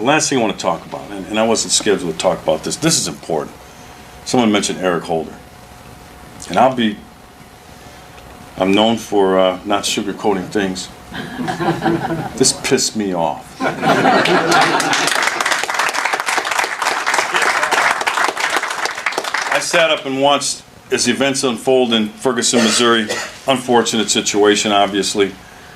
The last thing I want to talk about, and I wasn't scheduled to talk about this. This is important. Someone mentioned Eric Holder. And I'm known for not sugarcoating things. This pissed me off. I sat up and watched as the events unfold in Ferguson, Missouri. Unfortunate situation, obviously.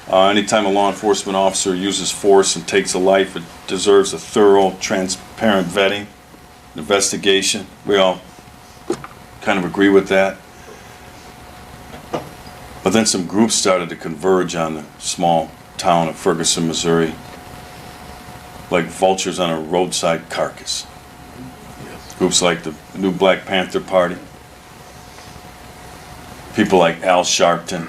Anytime a law enforcement officer uses force and takes a life, it deserves a thorough, transparent vetting, investigation. We all kind of agree with that. But then some groups started to converge on the small town of Ferguson, Missouri, like vultures on a roadside carcass. Groups like the new Black Panther Party, people like Al Sharpton,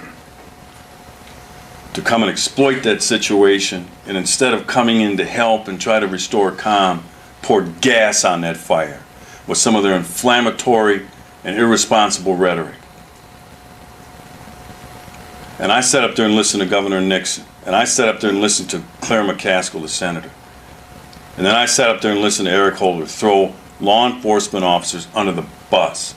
to come and exploit that situation, and instead of coming in to help and try to restore calm, poured gas on that fire with some of their inflammatory and irresponsible rhetoric. And I sat up there and listened to Governor Nixon, and I sat up there and listened to Claire McCaskill, the senator, and then I sat up there and listened to Eric Holder throw law enforcement officers under the bus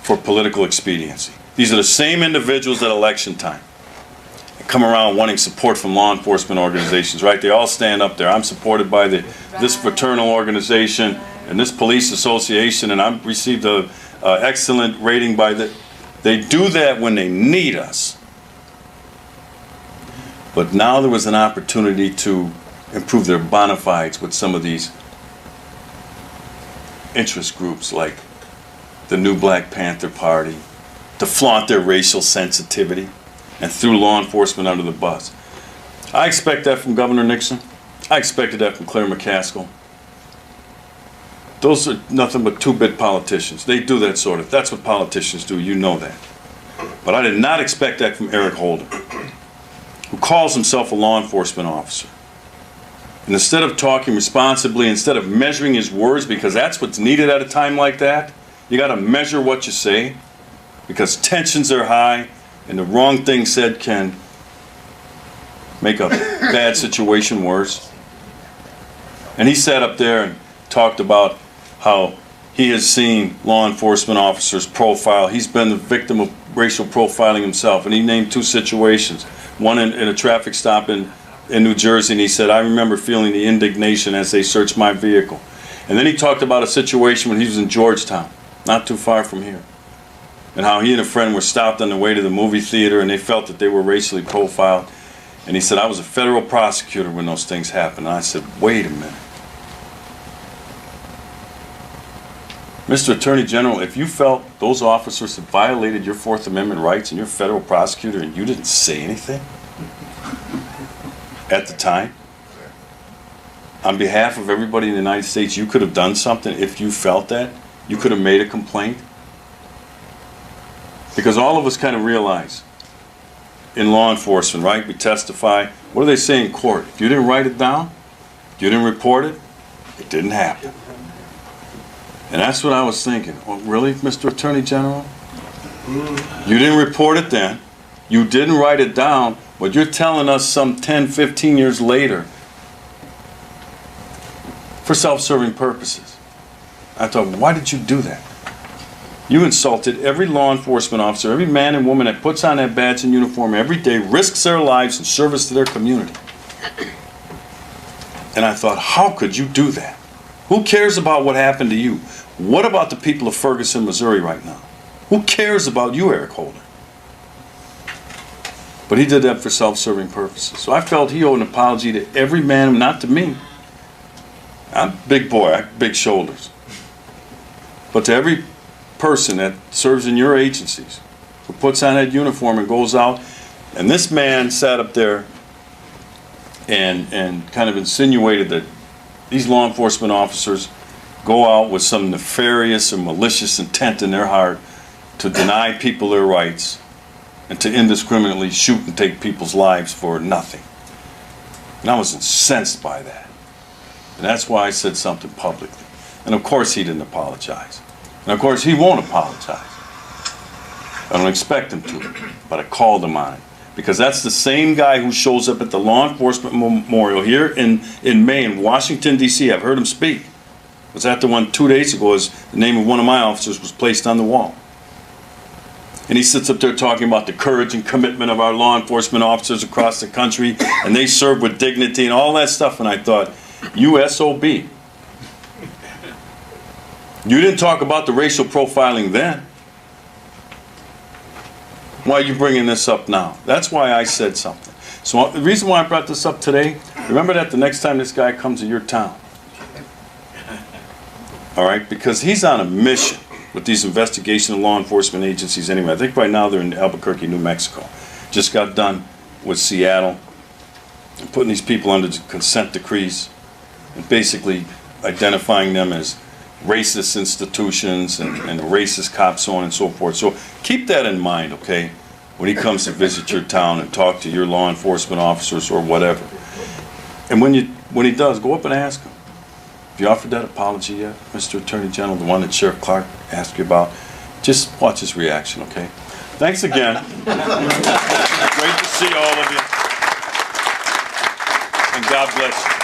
for political expediency. These are the same individuals at election time come around wanting support from law enforcement organizations, right? They all stand up there. I'm supported by this fraternal organization and this police association, and I've received a excellent rating by the. They do that when they need us. But now there was an opportunity to improve their bona fides with some of these interest groups like the new Black Panther Party, to flaunt their racial sensitivity and threw law enforcement under the bus. I expect that from Governor Nixon. I expected that from Claire McCaskill. Those are nothing but two-bit politicians. They do that sort of. That's what politicians do. You know that. But I did not expect that from Eric Holder, who calls himself a law enforcement officer. And instead of talking responsibly, instead of measuring his words, because that's what's needed at a time like that, you got to measure what you say, because tensions are high, and the wrong thing said can make a bad situation worse. And he sat up there and talked about how he has seen law enforcement officers profile. He's been the victim of racial profiling himself, and he named two situations. One in a traffic stop in New Jersey, and he said, I remember feeling the indignation as they searched my vehicle. And then he talked about a situation when he was in Georgetown, not too far from here, and how he and a friend were stopped on the way to the movie theater, and they felt that they were racially profiled. And he said, I was a federal prosecutor when those things happened. And I said, wait a minute. Mr. Attorney General, if you felt those officers had violated your Fourth Amendment rights and you're a federal prosecutor and you didn't say anything at the time, on behalf of everybody in the United States, you could have done something if you felt that? You could have made a complaint? Because all of us kind of realize in law enforcement, right? We testify. What do they say in court? If you didn't write it down, if you didn't report it, it didn't happen. And that's what I was thinking. Oh, really, Mr. Attorney General? You didn't report it then. You didn't write it down, but you're telling us some 10, 15 years later for self-serving purposes. I thought, why did you do that? You insulted every law enforcement officer, every man and woman that puts on that badge and uniform every day, risks their lives in service to their community. And I thought, how could you do that? Who cares about what happened to you? What about the people of Ferguson, Missouri right now? Who cares about you, Eric Holder? But he did that for self-serving purposes. So I felt he owed an apology to every man, not to me. I'm a big boy, I have big shoulders. But to every person that serves in your agencies, who puts on that uniform and goes out. And this man sat up there and kind of insinuated that these law enforcement officers go out with some nefarious or malicious intent in their heart to deny people their rights and to indiscriminately shoot and take people's lives for nothing. And I was incensed by that. And that's why I said something publicly. And of course he didn't apologize. And of course he won't apologize. I don't expect him to, but I called him on it. because that's the same guy who shows up at the law enforcement memorial here in May in Washington, D.C. I've heard him speak. I was at the one 2 days ago as the name of one of my officers was placed on the wall. And he sits up there talking about the courage and commitment of our law enforcement officers across the country, and they serve with dignity and all that stuff. And I thought, you SOB. You didn't talk about the racial profiling then. Why are you bringing this up now? That's why I said something. So the reason why I brought this up today, remember that the next time this guy comes to your town. All right? Because he's on a mission with these investigation and law enforcement agencies anyway. I think right now they're in Albuquerque, New Mexico. Just got done with Seattle, putting these people under consent decrees and basically identifying them as racist institutions and racist cops, so on and so forth. So keep that in mind, okay, when he comes to visit your town and talk to your law enforcement officers or whatever. And when he does, go up and ask him. Have you offered that apology yet, Mr. Attorney General, the one that Sheriff Clarke asked you about? Just watch his reaction, okay? Thanks again. Great to see all of you. And God bless you.